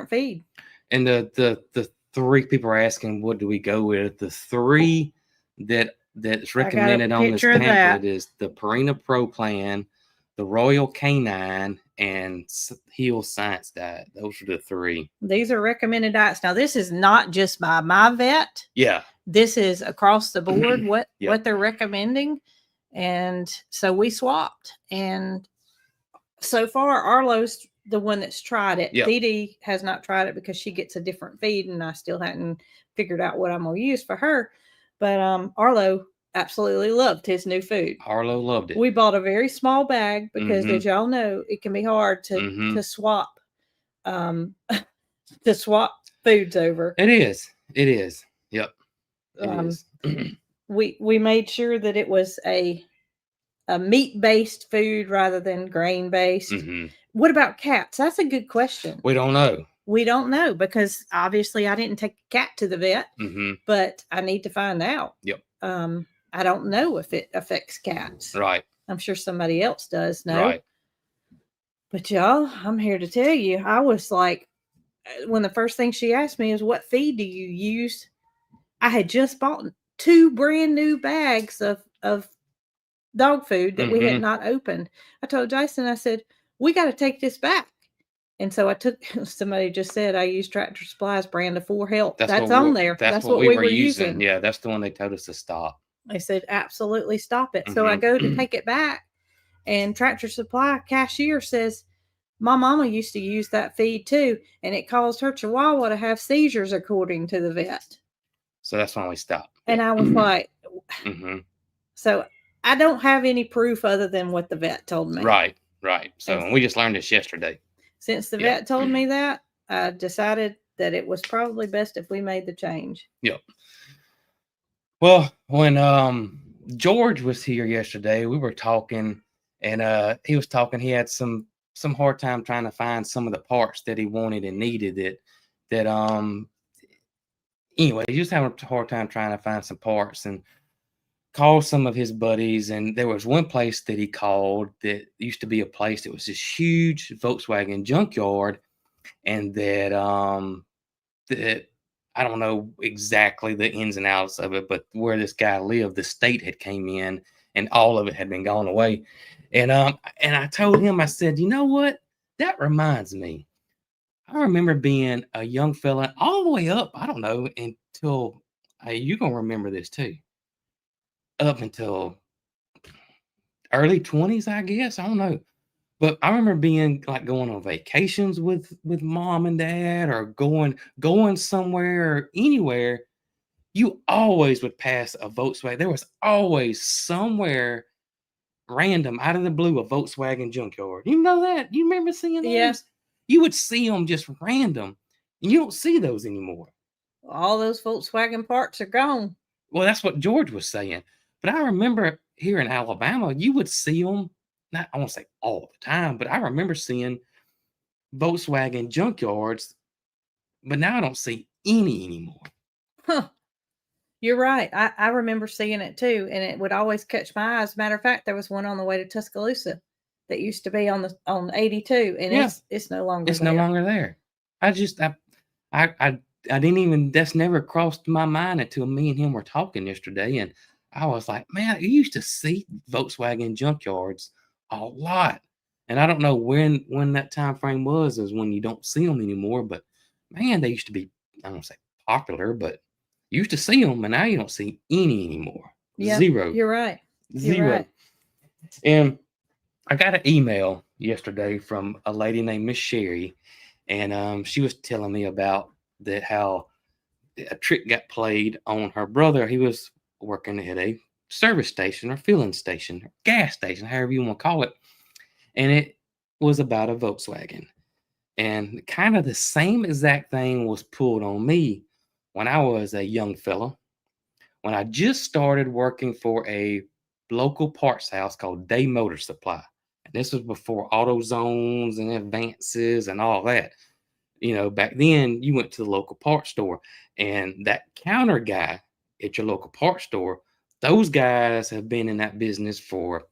feed. And the 3 people are asking, what do we go with? The 3 that's recommended on this pamphlet is the Purina Pro Plan, the Royal Canine, and Heal Science Diet. Those are the 3. These are recommended diets. Now, this is not just by my vet. Yeah. This is across the board what they're recommending. And so we swapped. And so far, Arlo's the one that's tried it. Dee Dee has not tried it because she gets a different feed, and I still hadn't figured out what I'm going to use for her. But Arlo absolutely loved his new food. Arlo loved it. We bought a very small bag because, as y'all know, it can be hard to swap foods over. It is. Yep. It is. We made sure that it was a meat-based food rather than grain-based. What about cats? That's a good question. We don't know because obviously I didn't take a cat to the vet, but I need to find out. I don't know if it affects cats. Right. I'm sure somebody else does know. Right. But y'all, I'm here to tell you, I was like, when the first thing she asked me is, what feed do you use? I had just bought 2 brand new bags of dog food that we had not opened. I told Jason, I said, we got to take this back. And so somebody just said, I use Tractor Supply's brand of 4 Health. That's on there. That's what we were using. Yeah, that's the one they told us to stop. They said, absolutely stop it. So I go to take it back, and Tractor Supply cashier says, my mama used to use that feed too, and it caused her Chihuahua to have seizures, according to the vet. So that's when we stopped. And I was like, so I don't have any proof other than what the vet told me. Right. So we just learned this yesterday. Since the vet told me that, I decided that it was probably best if we made the change. Yep. Well, when George was here yesterday, we were talking, and he was talking. He had some hard time trying to find some of the parts that he wanted and needed. Anyway, he was having a hard time trying to find some parts, and called some of his buddies. And there was one place that he called that used to be a place that was this huge Volkswagen junkyard, and that I don't know exactly the ins and outs of it, but where this guy lived, the state had came in and all of it had been gone away. And I told him, I said, you know what? That reminds me. I remember being a young fella all the way up, I don't know, until you're going to remember this too. Up until early 20s, I guess. I don't know. But I remember being like going on vacations with mom and dad, or going somewhere or anywhere. You always would pass a Volkswagen. There was always somewhere random out of the blue a Volkswagen junkyard. You know that? You remember seeing those? Yes. You would see them just random, and you don't see those anymore. All those Volkswagen parts are gone. Well, that's what George was saying. But I remember here in Alabama, you would see them not, I won't say all the time, but I remember seeing Volkswagen junkyards, but now I don't see any anymore. Huh. You're right. I remember seeing it too, and it would always catch my eye. As a matter of fact, there was one on the way to Tuscaloosa that used to be on 82, and Yeah, it's no longer it's there. no longer there. I didn't even, that's never crossed my mind until me and him were talking yesterday, and I was like, man, you used to see Volkswagen junkyards a lot, and I don't know when that time frame was, is when you don't see them anymore, but man, they used to be, I don't say popular, but you used to see them, and now you don't see any anymore. Yeah, Zero. you're right. You're Zero. right. And I got an email yesterday from a lady named Miss Sherry, and she was telling me about that, how a trick got played on her brother. He was working at a service station or filling station, or gas station, however you want to call it, and it was about a Volkswagen. And kind of the same exact thing was pulled on me when I was a young fella, when I just started working for a local parts house called Day Motor Supply. And this was before auto zones and advances and all that. Back then you went to the local parts store, and that counter guy at your local parts store, those guys have been in that business for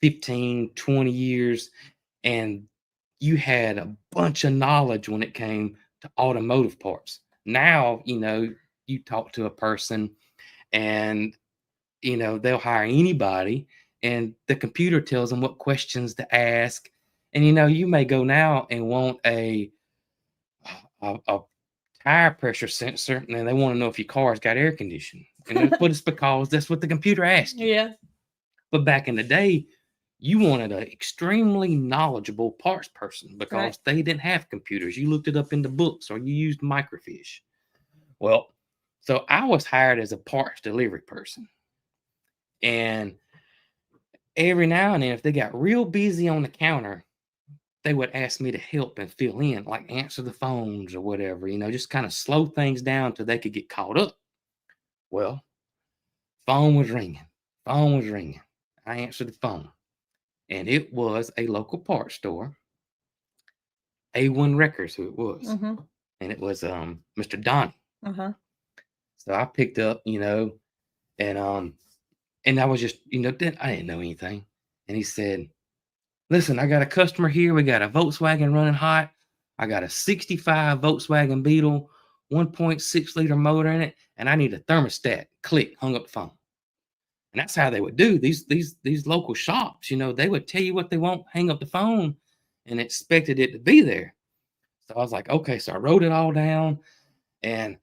15, 20 years. And you had a bunch of knowledge when it came to automotive parts. Now, you talk to a person, and they'll hire anybody, and the computer tells them what questions to ask. And you may go now and want a tire pressure sensor, and then they want to know if your car's got air conditioning. But it's because that's what the computer asked you. Yeah. But back in the day, you wanted an extremely knowledgeable parts person, because Right. they didn't have computers. You looked it up in the books, or you used microfiche. Well, so I was hired as a parts delivery person. And every now and then, if they got real busy on the counter, they would ask me to help and fill in, like answer the phones or whatever, just kind of slow things down till they could get caught up. Well, phone was ringing. Phone was ringing. I answered the phone, and it was a local parts store, A1 Records, who it was. Mm-hmm. And it was Mr. Donnie. Uh-huh. So I picked up, and I was just, I didn't know anything. And he said, listen, I got a customer here. We got a Volkswagen running hot. I got a 65 Volkswagen Beetle, 1.6 liter motor in it, and I need a thermostat. Click, hung up the phone. And that's how they would do these local shops. They would tell you what they want, hang up the phone, and expected it to be there. So I was like, okay. So I wrote it all down. And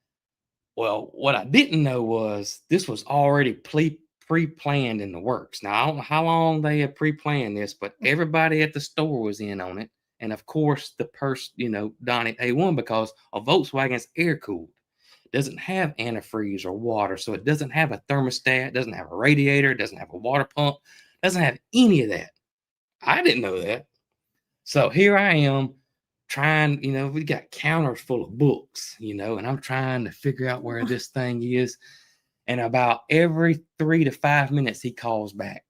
well, what I didn't know was this was already pre-planned in the works. Now, I don't know how long they had pre-planned this, but everybody at the store was in on it. And of course, the person, Donnie A1, because a Volkswagen's air-cooled. Doesn't have antifreeze or water. So it doesn't have a thermostat, doesn't have a radiator, doesn't have a water pump, doesn't have any of that. I didn't know that. So here I am trying, we got counters full of books, and I'm trying to figure out where this thing is. And about every 3 to 5 minutes, he calls back.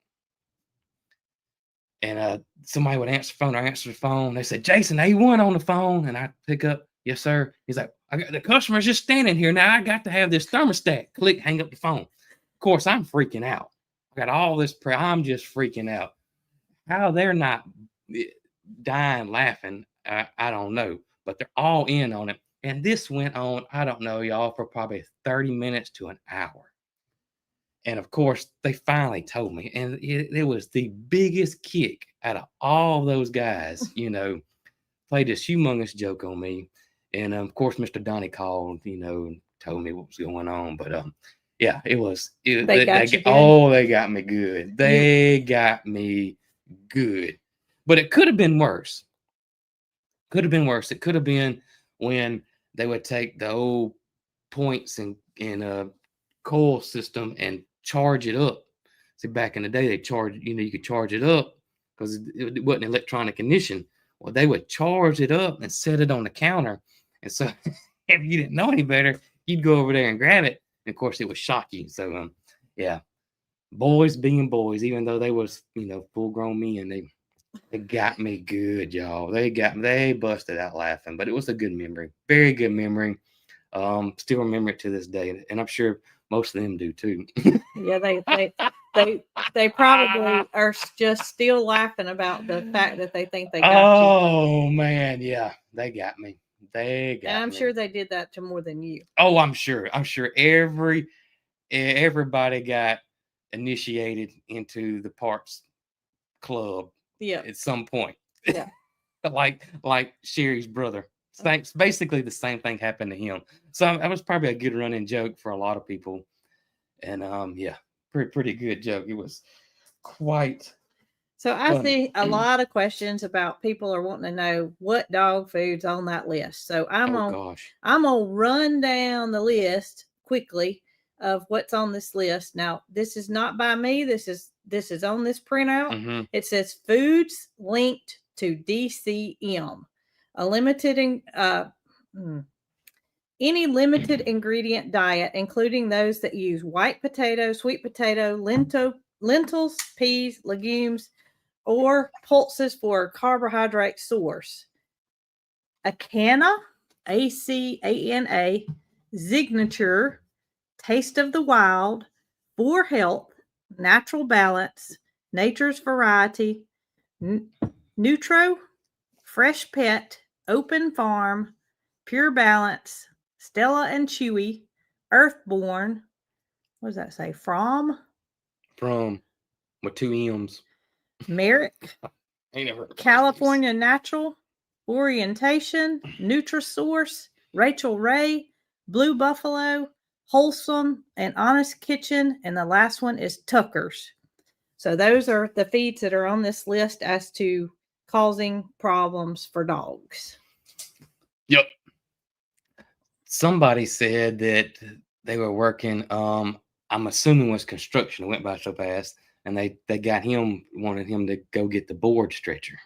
And somebody would answer the phone. I answer the phone. They said, Jason, A1 on the phone. And I pick up, yes, sir. He's like, the customer's just standing here. Now I got to have this thermostat. Click, hang up the phone. Of course, I'm freaking out. I got all this I'm just freaking out. How they're not dying laughing, I don't know. But they're all in on it. And this went on, I don't know, y'all, for probably 30 minutes to an hour. And of course, they finally told me. And it was the biggest kick out of all those guys, played this humongous joke on me. And of course, Mr. Donnie called, and told me what was going on. But yeah, it was. They got you good? Oh, they got me good. They got me good. But it could have been worse. Could have been worse. It could have been when they would take the old points in a coil system and charge it up. See, back in the day, they charged, you could charge it up because it wasn't electronic ignition. Well, they would charge it up and set it on the counter. And so if you didn't know any better, you'd go over there and grab it. And of course, it would shock you. So, yeah. boys being boys, even though they was, full grown men, they got me good, y'all. They busted out laughing, but it was a good memory, very good memory. Still remember it to this day, and I'm sure most of them do too. Yeah, they probably are just still laughing about the fact that they think they got you. Oh man, yeah, they got me. They got And I'm me. sure they did that to more than you. Oh, I'm sure. I'm sure everybody got initiated into the parts club Yeah. at some point. Yeah. like Sherry's brother. Thanks. Basically, the same thing happened to him. So that was probably a good running joke for a lot of people. And yeah, pretty good joke. It was quite. So I funny. see a lot of questions about people are wanting to know what dog food's on that list. So I'm gonna run down the list quickly of what's on this list. Now, this is not by me. This is on this printout. Mm-hmm. It says foods linked to DCM, a limited any limited ingredient diet, including those that use white potato, sweet potato, lentils, peas, legumes, or pulses for a carbohydrate source. Acana, ACANA, Signature, Taste of the Wild, For Health, Natural Balance, Nature's Variety, Nutro, Fresh Pet, Open Farm, Pure Balance, Stella and Chewy, Earthborn. What does that say? From with 2 M's. Merrick, California Natural, Orientation, Nutrisource, Rachel Ray, Blue Buffalo, Wholesome, and Honest Kitchen. And the last one is Tucker's. So those are the feeds that are on this list as to causing problems for dogs. Yep. Somebody said that they were working, I'm assuming it was construction. It went by so fast. And they wanted him to go get the board stretcher.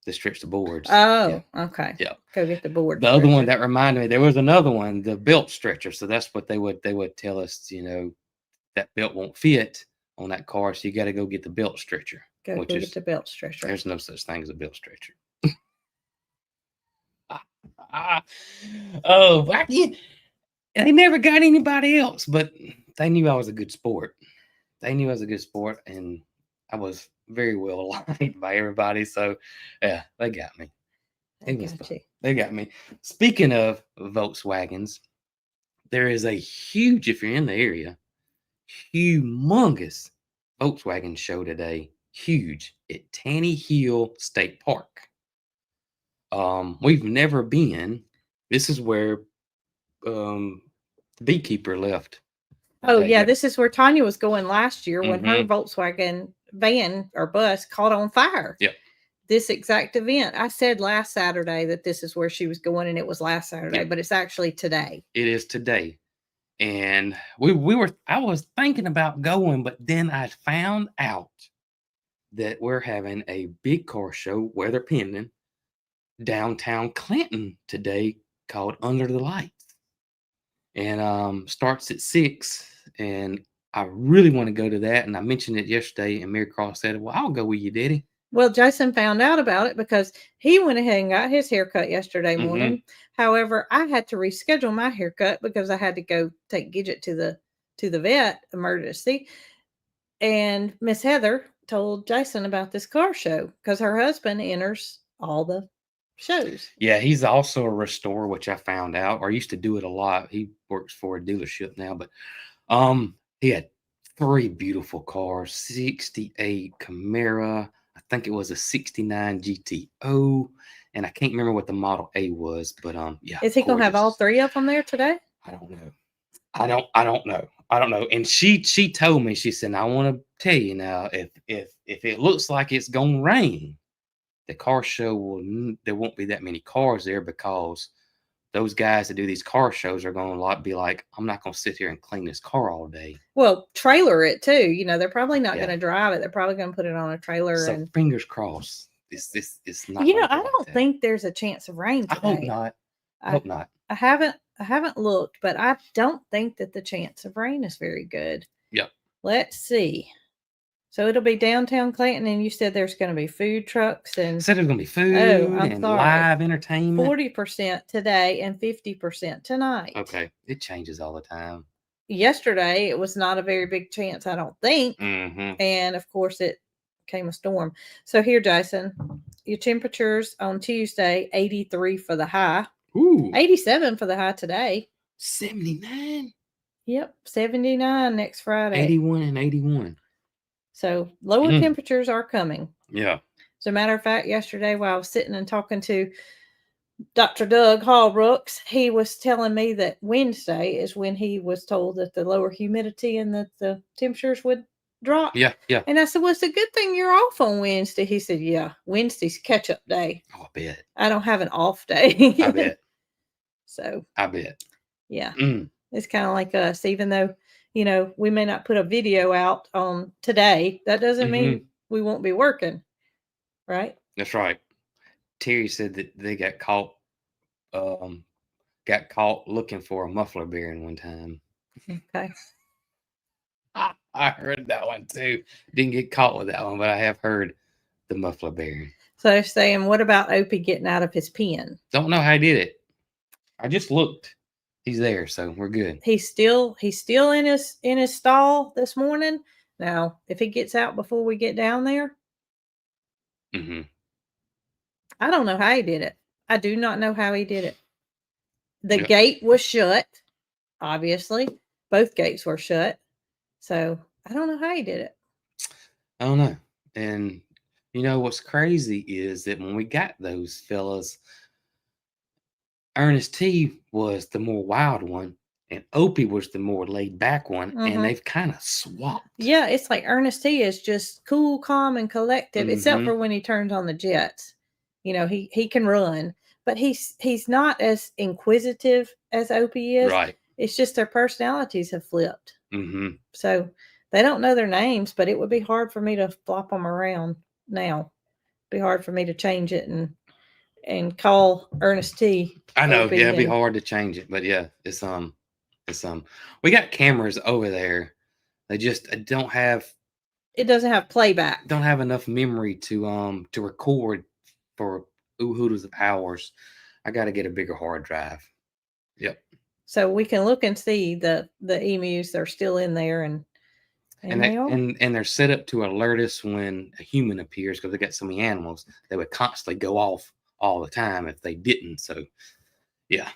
To stretch the boards. Oh, yeah. Okay. Yeah. Go get the board. The other one that reminded me, there was another one, the belt stretcher. So that's what they would tell us, that belt won't fit on that car. So you got to go get the belt stretcher. Go get the belt stretcher. There's no such thing as a belt stretcher. They never got anybody else, but they knew I was a good sport. And I was very well liked by everybody. So, yeah, they got me. They got me. Speaking of Volkswagens, there is a huge, if you're in the area, humongous Volkswagen show today. Huge at Tanny Hill State Park. We've never been. This is where the beekeeper left. Oh, yeah. This is where Tanya was going last year when her Volkswagen van or bus caught on fire. Yep. This exact event. I said last Saturday that this is where she was going, and it was last Saturday, but it's actually today. It is today. And I was thinking about going, but then I found out that we're having a big car show, weather pending, downtown Clinton today called Under the Lights. And starts at 6. And I really want to go to that. And I mentioned it yesterday, and Mary Cross said, well, I'll go with you, Daddy. Well, Jason found out about it because he went ahead and got his haircut yesterday morning. However, I had to reschedule my haircut because I had to go take Gidget to the vet emergency. And Miss Heather told Jason about this car show because her husband enters all the shows. Yeah, he's also a restorer, which I found out, or used to do it a lot. He works for a dealership now, but he had 3 beautiful cars: 68 Camaro, I think it was a 69 GTO, and I can't remember what the Model A was, but yeah. Is he gonna have all 3 of them there today? I don't know. I don't know. And she told me, she said, I want to tell you now, if it looks like it's gonna rain, the car show there won't be that many cars there, because those guys that do these car shows are going to be like, I'm not going to sit here and clean this car all day. Well, trailer it too. They're probably not going to drive it. They're probably going to put it on a trailer. So and fingers crossed. This is not. I don't think there's a chance of rain today. I hope not. I hope not. I haven't looked, but I don't think that the chance of rain is very good. Yep. Let's see. So it'll be downtown Clanton, and you said there's going to be food trucks and Said there's gonna be food and sorry. live entertainment. 40% today and 50% tonight. Okay, it changes all the time. Yesterday, it was not a very big chance, I don't think. Mm-hmm. And of course, it came a storm. So here, Jason, your temperatures on Tuesday, 83 for the high. Ooh. 87 for the high today. 79. Yep, 79 next Friday. 81 and 81. So lower temperatures are coming. Yeah. As a matter of fact, yesterday while I was sitting and talking to Dr. Doug Hallbrooks, he was telling me that Wednesday is when he was told that the lower humidity and that the temperatures would drop. Yeah, yeah. And I said, well, it's a good thing you're off on Wednesday. He said, yeah, Wednesday's catch-up day. Oh, I bet. I don't have an off day. I bet. So. I bet. Yeah. It's kind of like us, even though, you know, we may not put a video out on today. That doesn't mean we won't be working. Right? That's right. Terry said that they got caught looking for a muffler bearing one time. Okay. I heard that one too. Didn't get caught with that one, but I have heard the muffler bearing. So they're saying, what about Opie getting out of his pen? Don't know how he did it. I just looked. He's there, so we're good. He's still in his stall this morning. Now, if he gets out before we get down there, I don't know how he did it. I do not know how he did it. The gate was shut, obviously. Both gates were shut. So I don't know how he did it. I don't know. And you know what's crazy is that when we got those fellas, Ernest T was the more wild one, and Opie was the more laid back one, and they've kind of swapped. Yeah, it's like Ernest T is just cool, calm, and collective, except for when he turns on the jets. You know, he can run, but he's not as inquisitive as Opie is. Right. It's just their personalities have flipped. So they don't know their names, but it would be hard for me to flop them around now. It'd be hard for me to change it and call Ernest T. I know, yeah, it'd be hard to change it, but yeah, it's we got cameras over there. They just don't have. It doesn't have playback. Don't have enough memory to record for hooters of hours. I got to get a bigger hard drive. Yep. So we can look and see the emus. They're still in there, and they're set up to alert us when a human appears because they got so many animals. They would constantly go off all the time if they didn't. So, yeah.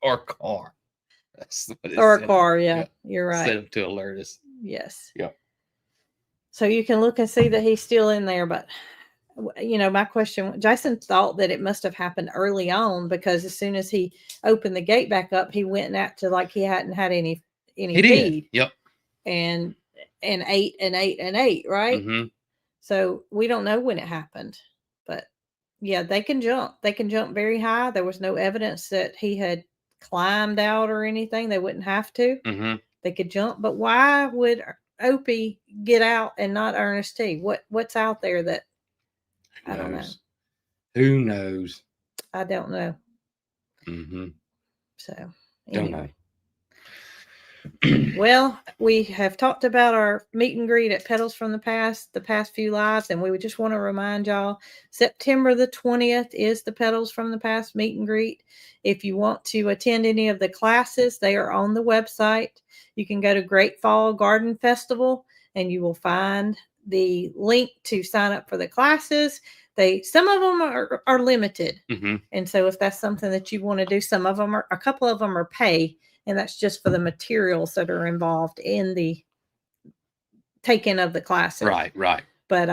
Or car. Or a car, yeah. You're right. Set up to alert us. Yes. Yep. So you can look and see that he's still in there, but you know, my question, Jason thought that it must have happened early on because as soon as he opened the gate back up, he went out to like he hadn't had any feed. Did. Yep. And ate, right? So we don't know when it happened, but yeah, they can jump. They can jump very high. There was no evidence that he had climbed out or anything. They wouldn't have to. They could jump, but why would Opie get out and not Ernest T? What's out there that I don't know. Who knows? I don't know. So don't know. Well, we have talked about our meet and greet at Petals from the past few lives, and we would just want to remind y'all, September the 20th is the Petals from the Past meet and greet. If you want to attend any of the classes, they are on the website. You can go to Great Fall Garden Festival, and you will find the link to sign up for the classes. Some of them are limited, and so if that's something that you want to do, a couple of them are pay. And that's just for the materials that are involved in the taking of the classes. Right. But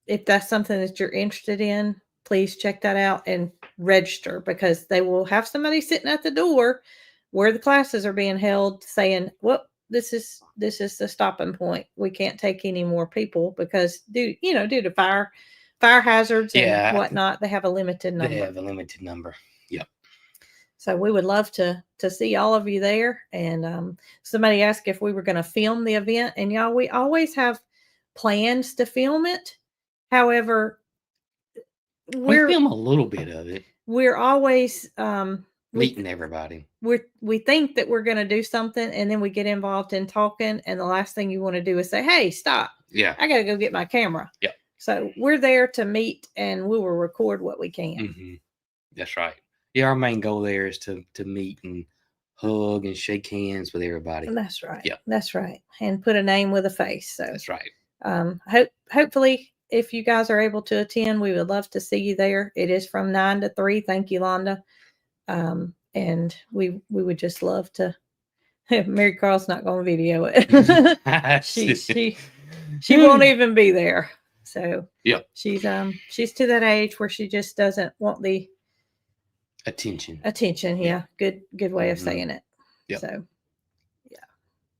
if that's something that you're interested in, please check that out and register because they will have somebody sitting at the door where the classes are being held saying, well, this is the stopping point. We can't take any more people because due to fire hazards and whatnot, they have a limited number. They have a limited number. Yep. So we would love to see all of you there. And somebody asked if we were going to film the event. And y'all, we always have plans to film it. However, we film a little bit of it. We're always meeting everybody. We think that we're going to do something, and then we get involved in talking, and the last thing you want to do is say, "Hey, stop! Yeah, I got to go get my camera." Yeah. So we're there to meet, and we will record what we can. Mm-hmm. That's right. Yeah, our main goal there is to meet and hug and shake hands with everybody. That's right. Yeah, that's right. And put a name with a face. So that's right. Hopefully, if you guys are able to attend, we would love to see you there. It is from 9 to 3. Thank you, Londa. And we would just love to. Mary Carl's not going to video it. she won't even be there. So yeah, she's to that age where she just doesn't want the attention. Yeah, good way of saying it. Yep. So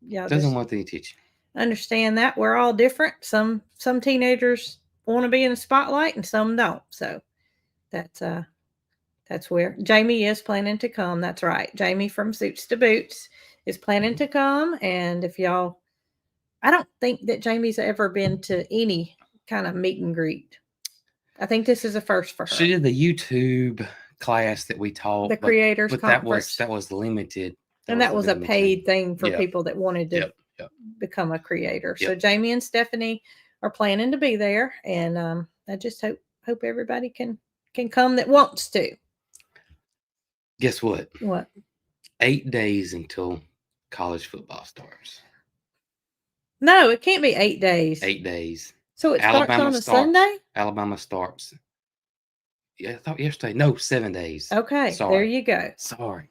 yeah, doesn't want the attention. Understand that we're all different. Some teenagers want to be in the spotlight, and some don't. So that's where Jamie is planning to come. That's right. Jamie from Suits to Boots is planning to come. And if y'all, I don't think that Jamie's ever been to any kind of meet and greet. I think this is a first for her. She did the YouTube class that we taught. The creators conference. That was limited. That was a paid thing for people that wanted to become a creator. Yep. So Jamie and Stephanie are planning to be there. And I just hope everybody can come that wants to. Guess what? What? 8 days until college football starts. No, it can't be 8 days. 8 days. So it starts on a Sunday? Alabama starts. Yeah, I thought yesterday. No, 7 days. Okay, Sorry. There you go. Sorry.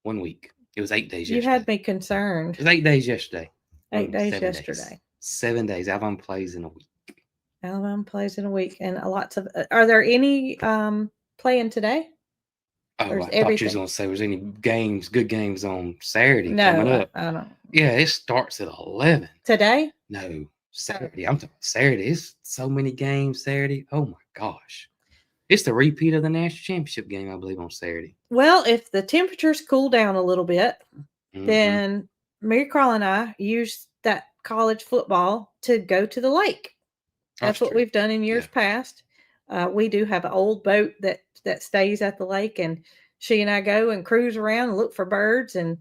1 week. It was 8 days yesterday. You had me concerned. It was 8 days yesterday. 8 days yesterday. Days. 7 days. Alabama plays in a week. Alabama plays in a week. And lots of... Are there any playing today? Oh, I thought you was going to say there's any good games on Saturday coming up. I don't. Yeah, it starts at 11. Today? No, Saturday. I'm talking Saturday. It's so many games Saturday. Oh, my gosh. It's the repeat of the national championship game, I believe, on Saturday. Well, if the temperatures cool down a little bit, then Mary Carl and I use that college football to go to the lake. That's what we've done in years past. We do have an old boat that stays at the lake, and she and I go and cruise around and look for birds, and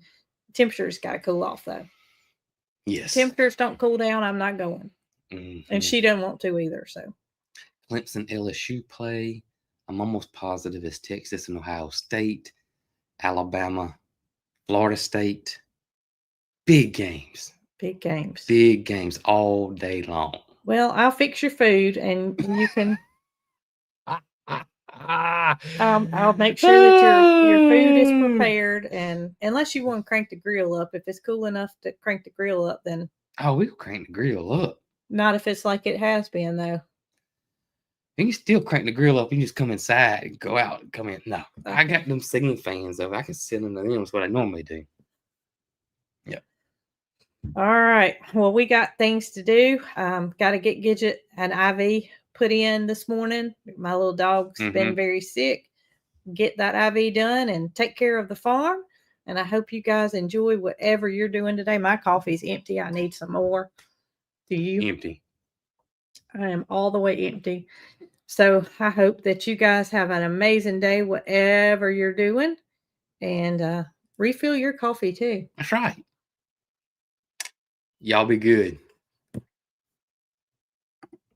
temperatures got to cool off, though. Yes. Temperatures don't cool down, I'm not going. And she doesn't want to either, so. Clemson LSU play. I'm almost positive it's Texas and Ohio State, Alabama, Florida State. Big games. Big games. Big games all day long. Well, I'll fix your food, and you can... I'll make sure that your food is prepared, and unless you want to crank the grill up, if it's cool enough to crank the grill up, then we'll crank the grill up. Not if it's like it has been, though. You can still crank the grill up. You just come inside and go out and come in. No, okay. I got them ceiling fans though. I can sit in them. That's what I normally do. Yep. All right. Well, we got things to do. Got to get Gidget an IV put in this morning. My little dog's been very sick. Get that IV done and take care of the farm. And I hope you guys enjoy whatever you're doing today. My coffee's empty. I need some more. Do you? Empty. I am all the way empty. So I hope that you guys have an amazing day, whatever you're doing. And refill your coffee too. That's right. Y'all be good.